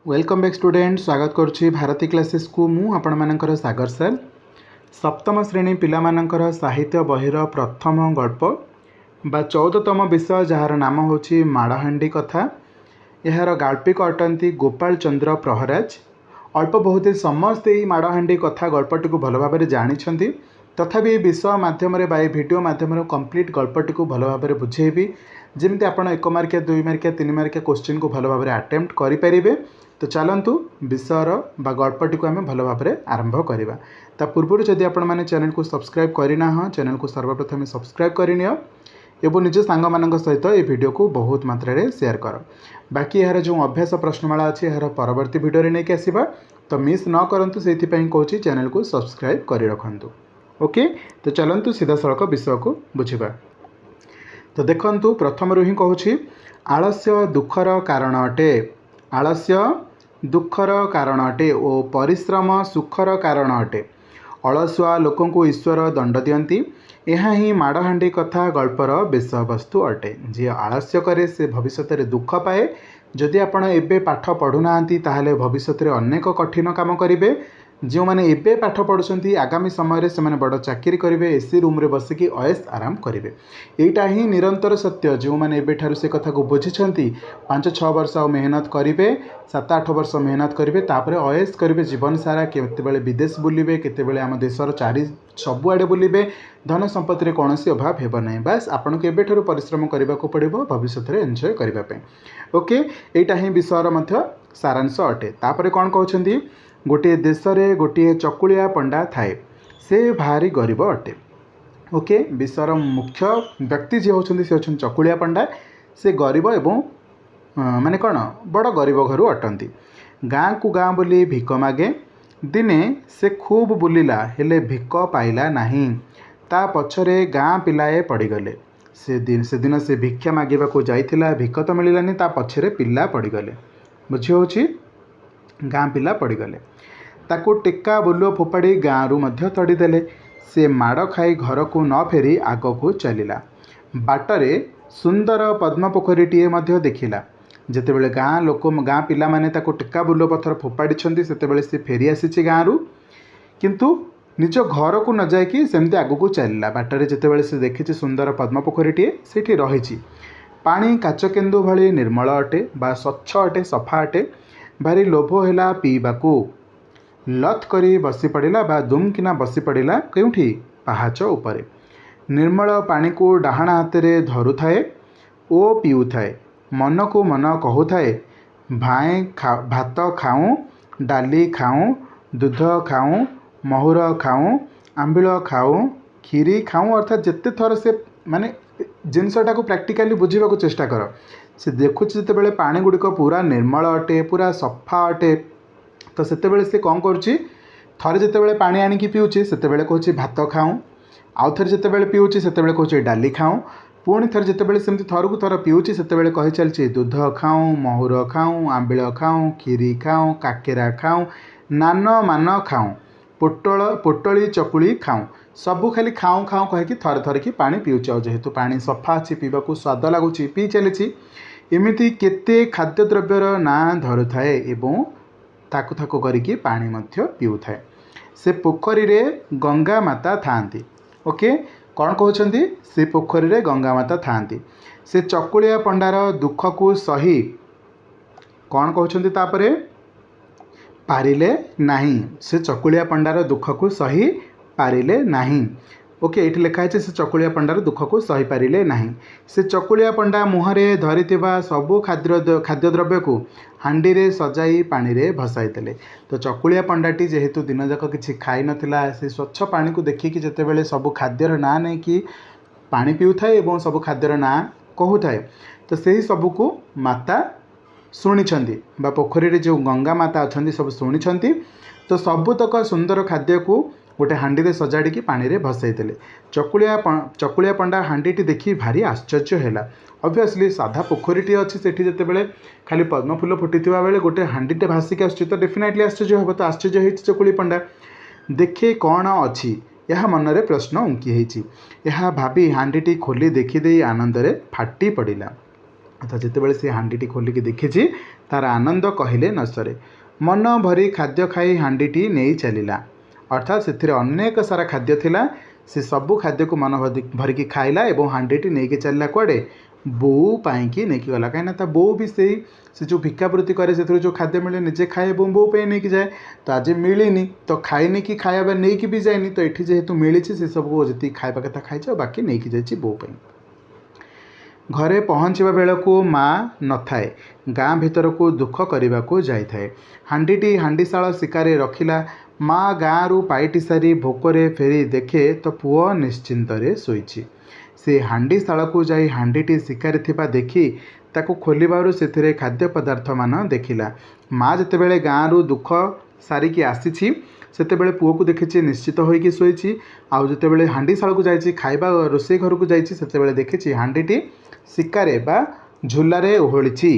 Welcome back student स्वागत करुच्ची Bharti classes को मु आपण मानकर सागर सर सप्तम श्रेणी पिला मानकर साहित्य बहिर प्रथम गल्प बा 14तम विषय जार नाम होची माड़हांडी कथा। यार गाल्पिक अटंती गोपाल चंद्र प्रहराज। अल्प बहुत समस्ते माड़हांडी कथा गल्पटी को भल भाव जानी तथापि विषय मध्यम भिडियो मध्यम कंप्लीट गल्पटी को भल भाव बुझेबी जमी आप 1 मार्किया 2 मार्किया 3 मार्किया क्वेश्चन को भल भाव अटेम्प्ट करें। तो चलतु विषयर बा गल्पटी को आम भल भाव आरंभ करवा। ता पूर्व जदि आपण मैंने चैनल को सब्सक्राइब करना चैनल को सर्वप्रथम सब्सक्राइब करनी एवं निज सांग मान सहित ये वीडियो को बहुत मात्रा शेयर कर। बाकी यार जो अभ्यास प्रश्नमाला अच्छी यार परवर्ती वीडियो रे नहीं आसवा तो मिस न करूँ से कहूँ चैनल को सब्सक्राइब कर रखु। ओके तो चलतु सीधा सड़क विषय को बुझा। तो देखु प्रथम रू ही कहूँ आलस्य दुखर कारण अटे। आलस्य दुखर कारण अटे और परिश्रम सुखर कारण अटे। अलसुआ लोक को ईश्वर दंड दियंती। यह ही माड़हांडी कथा गल्पर विषय वस्तु अटे। जी आलस्य करे से भविष्य में दुख पाए। जदि आपण एबे पाठ पढ़ुना ताहले भविष्य में अनेक कठिन काम करेंगे। जो मैंने एबे पाठ पढ़ुंट आगामी समय से बड़ चाकरी करेंगे एसी रूम रे बसिकी अयस आराम करेंगे। यहीटा ही निरंतर सत्य। जो मैंने एबे से कथा को बुझी 5-6 वर्ष मेहनत करेंगे 7-8 वर्ष मेहनत करेंगे तापर अयस करेंगे जीवन सारा केतबेले विदेश बुलिबे केतबेले आम देशर चारि सबुआड़े बुलिबे धन संपत्ति कौन अभाव हेब ना। बास आपन को एबेठारु परिश्रम करने को पड़ो भविष्य में एंजॉय करने। ओके यहीटा ही विषयर मध्य सारांश अटे। तापर कौन कहते गोटे देश में गोटे चकुलिया पंडा थाए से भारी गरीब अटे। ओके विषयर मुख्य व्यक्ति जी होती से होती चकुलिया पंडा। से गरीब एवं माने कौन बड़ गरीब घर अटंती। गाँ को गाँ बुली भिक मागे। दिने से खूब बुलिला हेले भिक पाइला नहीं। ता पछरे गाँ पिलाए पड़गले। से दिन से भिक्षा मागिबा को जाइथिला भिक तो मिलानी ता पछरे पिला पड़गले। बुझी होची गाँ पिला पड़गले। ताको टेका बुलो फोपाड़ी गाँ रु मध्य तड़ीदेले। से माड़ खाई घर को न फेरी आग को चलिला। बाटरे सुंदर पद्म पोखरीटीए मध्य देखिला। जेतेबेले गाँ लोक गाँ पिला माने ताको टेका बुलो पथर फोपाड़ी सेतेबेले से फेरी आसी गाँ रु किंतु निज घर को न जाइकी सेमती आग को चलिला। बाटरे जेतेबेले से देखिछि सुंदर पद्म पोखरीटीए सेठी रहिछि। पानी काचकेन्दु भली निर्मल अटे बा स्वच्छ अटे सफा अटे। भारी लोभ हैला पीबाकू। लथ करी बसी पड़िला बा दुम किना बसी पड़िला केउठी पहाच उपरे। निर्मल पानी को डाहाण हाथे धरू थाए ओ पीऊ थाए। मन को मन कहू थाए भाए भात खाऊं डाली खाऊं दूध खाऊं महुर खाऊं आंबिल खाऊं खीरी खाऊं। अर्थात जिते थर से माने जिनसटा को प्रैक्टिकली बुझा चेष्टा कर। से देखुच जितेबाला पानी गुड़िक पूरा निर्मल अटे पूरा सफा अटे तो सेतेबेले से कौन करुच्ची थरे जितेबाला पानी आनिकी पीऊँची सेतेबेले कहूँ भात खाऊं आउ थे जितेबाला पीऊँची सेतेबेले कहूँ डाली खाऊं पुणी थे जितेबाला सेमती थर को थर पीऊँची सेतेबेले कही चलती दूध खाऊं महुर खाऊं आंबिल खाऊं खीरी खाऊं काकेरा खाऊं नान मान खाऊं पोटली चकुली खाऊं सबू खाली खाऊं खाऊं कहीकि थरे थरे कि पानी पीऊँच। जेहेतु पानी सफा अच्छी पीवाक स्वाद लगुच पी चली एमती केते खाद्य द्रव्यर ना धरू थाए एवं ताकु थाकु करिकी पानी मध्य पीऊ थाए। से पोखरी रे गंगा माता थांती। ओके कौन कहते से पोखरी रे गंगा माता थांती। से चकुलिया पंडार दुख को सही कौन कहते तापरे पारिले नहीं। से चकुलिया पंडार दुख को सही पारिले नहीं। ओके ये लिखाई से चकुलिया पंडार दुख को सही पारिले नहीं। से चकुलिया पंडा मुहरे धरिथिबा सबु खाद्य द्रव्य को हांडी रे सजाई पानी रे भसाई देले। तो चकुलिया पंडाटी जेहेतु दिन जाक किछि खाई नथिला से स्वच्छ पानी को देखिकी जेतेबेले सबु खाद्यर ना नहीं कि पानी पीऊ थाए एवं सबु खाद्यर ना कहू थाए तो सही सबू को माता शुणी बा पोखरी रे जो गंगा माता अच्छा सब शुणी तो सबुतक सुंदर खाद्य को गोटे हांडी रे सजाड़ी पानी रे भसई देले। चकुलिया पंडा हांडीटी देखी भारी आश्चर्य हैला। ऑब्वियसली साधा पोखरीटी अच्छी सेठी जेतेबेले खाली पद्म फूल फुटिथिबा बेले गोटे हांडीटे भासिक आसुछि तो डेफिनेटली आश्चर्य होबो। तो आश्चर्य होइछि चकुली पंडा देखे कौन अच्छी यह मनरे प्रश्न उंकी होइछि। यह भाभी हांडीटी खोली देखी दे आनंद रे फाटी पड़िला। अर्थात जितेबाला सी हांडीटी खोलिकी देखी तार आनंद कहले न सरे। मन भरी खाद्य खाई हांडीटी नहीं चलला। अर्थात से अनेक सारा खाद्य थिला, से सबू खाद्य को मन भरिकी खाइला और हांडीटी नहीं चलला कुआडे बोऊ पाई नहीं गला। कहीं बो भी से जो भिक्षावृत्ति करे से जो खाद्य मिले निजे खाए और बो पे नहीं जाए। तो आज मिलनी तो खाईनी कि खाया नहीं भी जाए, तो ये जेहेतु मिली से सबको जी खावा कथा खाई बाकी नहीं जाइए बो पाई। घरे पहुँचवा बेलू माँ न थाए, गाँ भीतर को दुख करने को जाए। हांडीटी हांडीशाल शिकार रखिला। माँ गाँ रु पाइटी सारी भोकरे फेरी देखे तो पुओ निश्चिंत शोची। से हांडीशाल को जाई हांडीटी शिकार थिबा देखी ताकू खोलिबारु सेथिरे खाद्य पदार्थ मान देखिला। माँ जितेबाला गाँ रु दुख सारिकी आसी सेतेबेले पुओ को देखी निश्चित होइकी शोची। आउ जितेबाला हांडीशाल को जाइए खाइबा रोषेई घर को जाइए सेतेबेले देखी हांडीटी शिकारे बा झुलारे ओहली।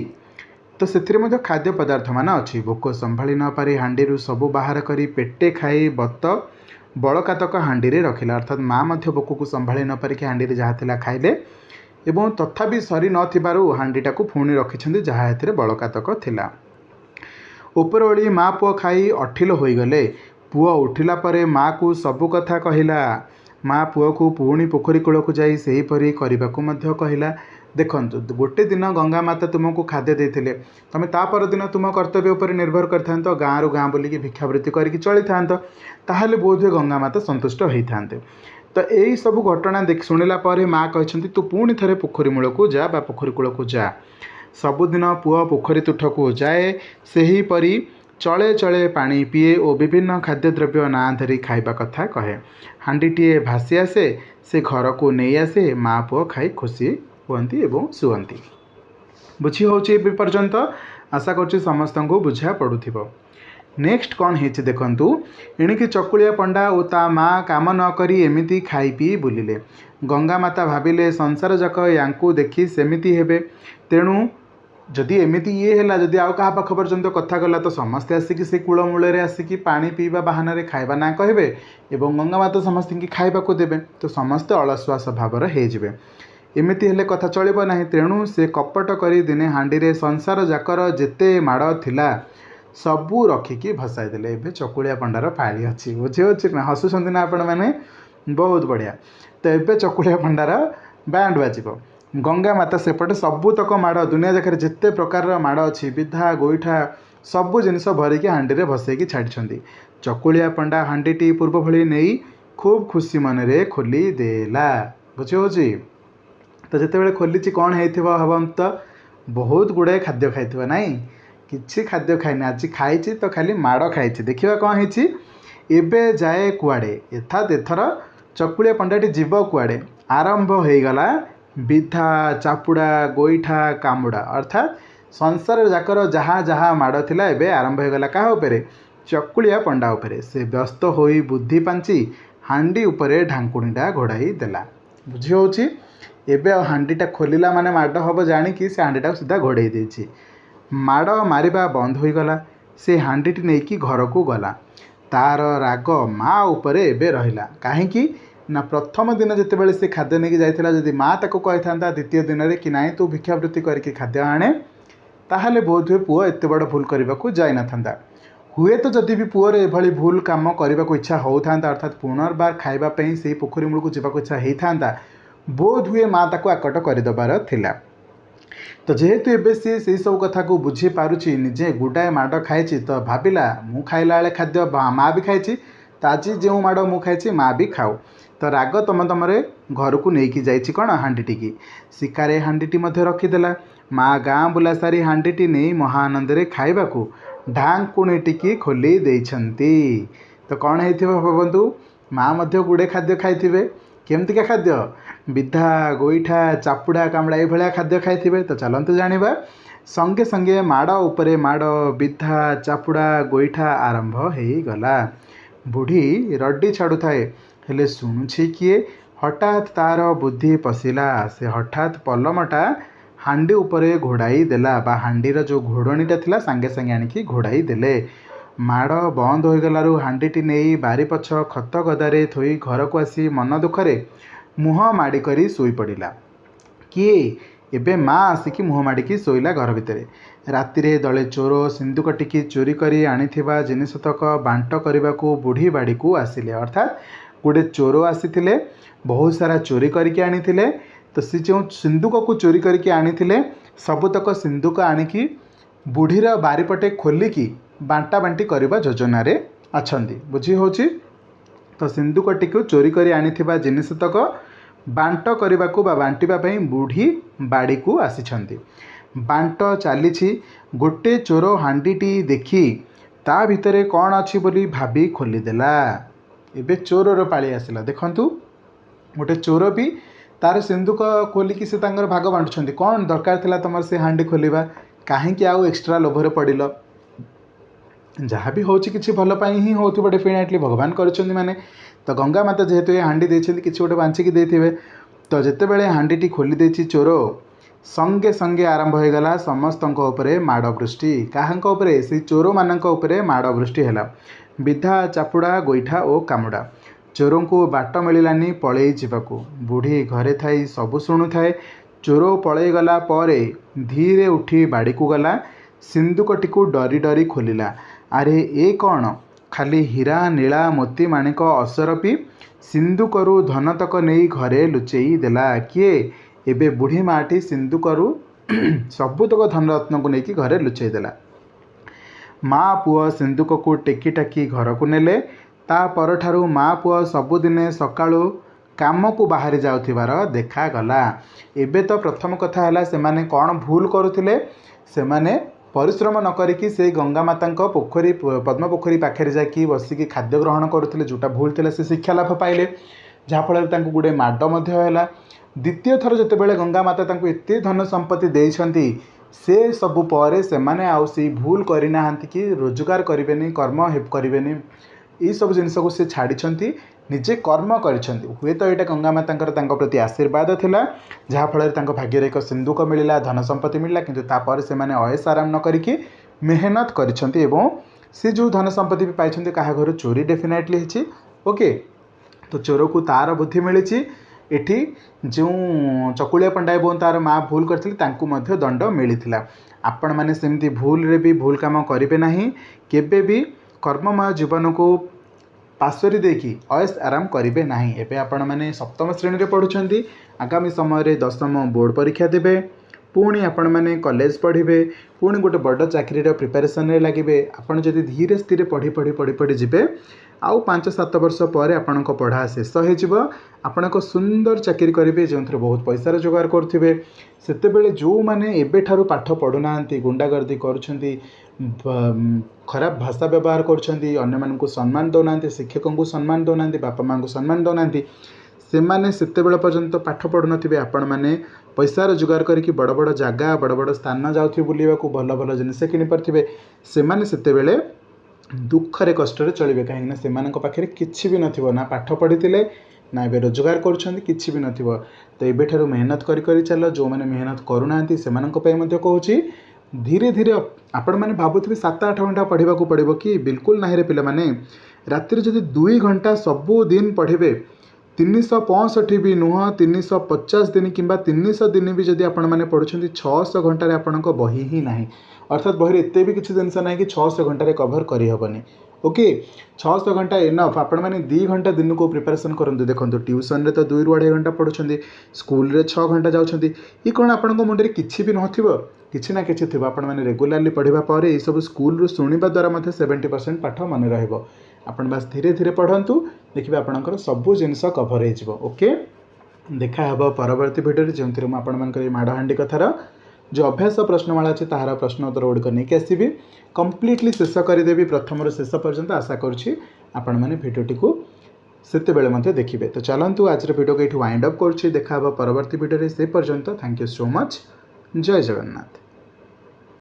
तो से खाद्य पदार्थ मान अच्छी। भोक संभाली न पारी हांडी सबू बाहर करी पेटे खाई बत बड़कातक हांडी रखिला। अर्थात माँ भोक को संभाली न पारिक हांडी जहाँ थिला खाइले एवं तथापि सरी नथिबारु हांडीटा को पुणी रखिछन्ति जहाँ एथिरे बड़कातक थिला। उपरओली माँ पुओ खाई अठिल होईगले। पुओ उठिला परे माँ को सबु कथा कहिला। माँ पुओ को पुणी पोखरी कूल को जाई सेहीपरि करिबाकु मध्य कहिला। देखंतु गोटे दिन गंगा माता तुमको खाद्य देथिले, तमे ता पर दिन तुम कर्तव्य उपर निर्भर करथांत, गाँ रु गाँ बोलिकी भिक्षावृत्ति करके चली थांत, ताहले बोधे गंगा माता संतुष्ट होइथांते। तो यही सब घटना देख शुणिला पर माँ कहते तू पुणी थे पोखरी मूल को जा बा पोखरी कूल को जा। सबुदिन पुओ पोखरी तुठ को जाए, सेहीपरि चले चले पानी पीए और विभिन्न खाद्यद्रव्य ना धरी खाइबा कथा कहे। हांडीटीए भासी आसे, से घर को नहीं आसे। माँ पुओ खाई खुशी हुअन्ति एवं शुअन्ति। बुझी होछि ए पर्यंत? आशा करछि समस्त को बुझा पड़ुथिबो। नेक्स्ट कौन है देखंतु, एणिकी चकुलिया पंडा और ता माँ काम न करी एमिति खाई पी बुलिले। गंगा माता भाविले संसार जाक यांकू देखी सेमिति हेबे, तेणु जदि एमिति ये हैला, जदि आउ कहा पाख पर्यंत कथा गला तो समस्ते आसिकी से कूल मूल आसिकी पानी पीवा बहाना रे खाइबा ना कहबे एवं गंगा माता समस्त की खाइबा को देबे, तो समस्ते अलसुआ स्वभावर हे जिवे। एमिति हेले कथा चलिबो नाही। तेणु से कपट करी दिने हांडी रे संसार जाकर जेते माड़ थिला सबू रखिकी भसाई देले। एबे चकुलिया पंडार पाली अच्छी। बुझे अच्छे ना? हसुछंती ना आपण मैंने? बहुत बढ़िया। तो एबे चकुलिया पंडार बैंड बाजिबो। गंगा माता सेपटे सबूतक माड़ दुनिया जाकर जिते प्रकार माड़ अच्छी विधा गोईठा सबू जिनिस भरिकी हांडी रे भसैकी छाड़ी। चकुलिया पंडा हांडीटी पूर्व भली नहीं खूब खुशी मन रे खोली देला। बुझे होची? तो जितेबाला खोली कौन होइथिबो हबम, तो बहुत गुड़ाए खाद्य खाइथिबो नाई? किछि खाद्य खाइनी, आज खाई तो खाली माड़ खाई। देखिए कौन है एबे जाए कुआड़े। अर्थात एथर चकुलिया पंडाटी जीव कुआड़े। आरंभ हो गला विधा चापुड़ा गोईठा कामुड़ा। अर्थात संसार जाकर जहाँ जहाँ माड़ थिला एबे आरंभ हो गला कहा उपरे? चकुलिया पंडा उपरे। से व्यस्त होई बुद्धि पांची हांडी उपरे ढांकुणीटा घोड़ाई देला। बुझी होची? एबे हांडीटा खोलिला माने माड़ हम जाणिकी से हांडीटा सीधा घोड़ाई देछि। माड़ मारिबा बंद हो गला। से हांडीटी नहीं कि घर को गला। तार राग माँ उपरे एबे रहिला। काहेकि ना प्रथम दिन जितेबाला से खाद्य नहीं जाइथिला, जदि माँ ताको कहिथांता द्वितीय दिन रे कि नाई तू भिक्षावृत्ति करके खाद्य आणे, ताहले बोध हुए पुओ एते बड़ भूल करने को जाई नथांता। हुए तो जदि भी पुओर एभली भूल काम करने को इच्छा होता, अर्थात पुनर्बार खाइबा पई से पोखरी मूल को जावाक इच्छा होता, बोध हुए माँ ताको आकट करदेबार थिला। तो जेहेतु एबे से सब कथा को बुझी पारुची, निजे गुडाए माड़ खाई, तो भाविला मु खाइला बेले खाद्य माँ भी खाई, तो आज जो माड़ मु खाई माँ भी खाऊ। तो राग तम तमरे घर को लेकिन जाइए कौन हांडीटी की शिकारे हांडीटी मध्य रखीदेला। माँ गाँ बुला सारी हांडीटी नहीं महाआनंद रे खाइबा को ढांकुणीटी खोली देइछंती। तो कौन है भावतु, माँ मध्य गुड़े खाद्य खाइथिबे। केमतिका खाद्य? विधा गोईठा चापुड़ा कामड़ा ये खाद्य खाइथिबे। तो चलते जानिबा। संगे संगे माड़ उपरे माड़ विधा चापुड़ा गोईठा आरंभ हो गला। बुढ़ी रड्डी छाड़ू थाए, हेले शुणुछि किए? हठात तार बुद्धि पशिला। से हठात पलमटा हांडी उपरे घोड़ाई देला, बा हांडीर जो घोड़णीटा थिला सांगे सांगे आनिकी घोड़ाई देले। माड़ बंद हो गलारू हांडीटी नहीं बारी पछ खत गदारे थोई घर को आसी मन दुखरे मुह माड़ी करी सोई पड़िला। किए एबे माँ आसिकी मुह माड़िकी शोइला घर भितर। रातिरे दले चोर सिंदूक टिकी चोरी करी आनिथिबा जिनिसतक बांट करने बुढ़ी बाड़ी को आसिले। अर्थात गोटे चोर आसीथिले बहुत सारा चोरी करके आनिथिले। तो सी जो सिंदूक को चोरी करके आनिथिले सबुतक सिंदूक आनिकी बुढ़ीर बारीपटे खोलिकी बांटा बांटी करने योजन अच्छी बुझी होची। तो सिंदूक टी चोरी करी आनिथिबा जिनिसतक बांट करने बा बांटिबा पई बुढ़ी बाड़ी को आसी। बांट चली गोटे चोर हांडीटी देखी ता भितरे कौन अच्छी बोली भाभी खोलीदेला। एबे चोरर पाली आसला। देखंतु गोटे चोर भी तार सिंदूक खोलिकी से तांकर भाग बांटुछंती। कौन दरकार थिला तमर से हांडी खोलिबा, काहेकि आउ एक्स्ट्रा लोभरे पड़िल। जहाँ भी होची किसी भल पाई ही होथि डेफिनेटली भगवान करछंती माने। तो गंगा माता जेहेतु ये हांडी देछंती किसी गोटे बांचिकी देथिबे। तो जेतेबेले हांडीटी खोली देछि चोर संगे संगे आरंभ हो गला समस्तंक उपरे माड़ वृष्टि। काहांक उपरे? से चोर मानक उपरे माड़ वृष्टि हैला। विधा चापुड़ा गोईठा और कामुड़ा। चोरों को बाट मिलानी पलई जावाकू। बुढ़ी घरे थाई सबु शुणु थाए। चोर पलई गला परे धीरे उठी बाड़ी को गला। सिंदूकटी को डरी डरी खोलिला। अरे ए कौन? खाली हीरा नीला मोती माणिक असरपी सिंदूकरू धनतक नहीं घरे लुचेई देला किए? एबे बुढ़ी माटी सिंदूकरू सबुतक धनरत्न को लेकिन घरे लुचेई देला। माँ पुआ सिंदूक को टेकी टाकी घर को नेले। ता परठारू माँ पुआ सबुदिने सकाळू काम को बाहरी जाउथिबार देखागला। एबे तो प्रथम कथा है सेमाने कौन भूल करुथिले? सेमाने परिश्रम न करिकी से गंगा माता पोखरी पद्म पोखरी पाखे जाकि बसिकी खाद्य ग्रहण करुथिले, जोटा भूल थिला से शिक्षा लाभ पाइले, जहाँफल तांको गुडे माड मध्य हैला। द्वितीय थर जितेबाला गंगा माता तांको एते धन संपत्ति देइछंती से सबु परे सेमाने आउ से भूल करिना कि रोजगार करेनि कर्म करेनि ये सब जिनस को से छाड़ी निजे कर्म करिसेंती। हुए तो यहाँ गंगा माता प्रति आशीर्वाद थिला, जहाँफल भाग्य एक सिंदूक मिलला, धन संपत्ति मिलला, किंतु तापर से माने अयस आराम न करिकी मेहनत करिसेंती एवं से जो धन संपत्ति भी पाइछंती कहा घर चोरी डेफिनेटली हिची। ओके, तो चोर को तार बुद्धि मिली। एठी जो चकुलिया पंडाय बोन तार माँ भूल करथिले तांकु मध्य दंड मिलिथिला। आपण माने सेमती भूल रे भी भूल काम करिवे नाही। केबे भी कर्ममय जीवन को पासरी देकी अयस आराम करिवे नाही। एबे आपण माने सप्तम श्रेणी रे पढुछंती, आगामी समय रे दशम बोर्ड परीक्षा देबे, पुणी आपण माने कॉलेज पढ़िबे, पुणी गोटे बड़ चाकरी रे प्रिपरेशन रे लागिबे। आपण जदि धीरे स्थिर पढ़ी पढ़ी पढ़ी पढ़ी जिबे आउ 5-7 वर्ष पर आपण पढ़ा शेष हो आपण सुंदर चाकरी करेंगे जो बहुत पैसा जोगार करुवे। सेतेबेले जो माने एबे ठारू पाठ पढ़ुना गुंडागर्दी करुछंती, खराब भाषा व्यवहार करुछंती, अन्य मानकु सम्मान दौना, शिक्षकों को सम्मान दौना, बापा माँ को सम्मान दौना, से माने सेतेबेले पर्यंत पाठ पढ़ु नथिबे। आपण माने पैसा रोजगार करके बड़ बड़ जगह बड़ बड़ स्थान जाउथि बुलिबाकू, भल भल जिनिस किनि पारथिबे। से माने सेतेबेले दुखरे कष्ट चलिए, कहीं से पाखे किसी भी नथिबो, ना पाठ पढ़ी ना ए रोजगार करुछंती, किसी भी नथिबो। तो एबे ठारू मेहनत करी चल। जो मैंने मेहनत करूना कहूँ धीरे धीरे आपण मैंने भावुवे 7-8 घंटा पढ़ा पड़ो कि बिल्कुल ना रे पिला माने रातिर जदि 2 घंटा सबुदिन पढ़े 365 भी नुह 350 दिन कि 300 दिन भी जदि आपण मैंने पढ़ुछंती 600 घंटे आपण बही ही ना। अर्थात बही एते भी किसी जिनस ना कि 600 घंटे कभर करहबनी। ओके, 600 घंटा एनफ। आपण मैंने 2 घंटा दिन को प्रिपरेशन करते। देखो ट्यूशन रे तो 2-2.5 घंटा पढ़ुछंती, स्कूल रे 6 घंटा जाउछंती। ये कौन आपण मुंडे किसी भी नथिबो, किसी ना किसी थी। आपण मैंने रेगुलारली पढ़ा पर ये सब स्कूल शुणा द्वारा 70% पाठ मन रहिबो। आपण बस धीरे धीरे पढ़ंतु, देखिए आपणकर सबू जिनस कभर हो। ओके, देखा हे परवर्ती भिडियो जो मुझे माड़हांडी कथार जो अभ्यास प्रश्नमाला अच्छे तार प्रश्न उत्तर गुड़िक नहीं आसवि कम्प्लीटली शेष करदेवी प्रथम शेष पर्यंत। आशा करुँची आपण मैंने भिडियोटी को सेते बेले देखिए। तो चलतु आज भिडियो को ये वाइंड अप करुँची। देखा परवर्ती भिडियो से पर्यंत। Thank you so much. जय जगन्नाथ।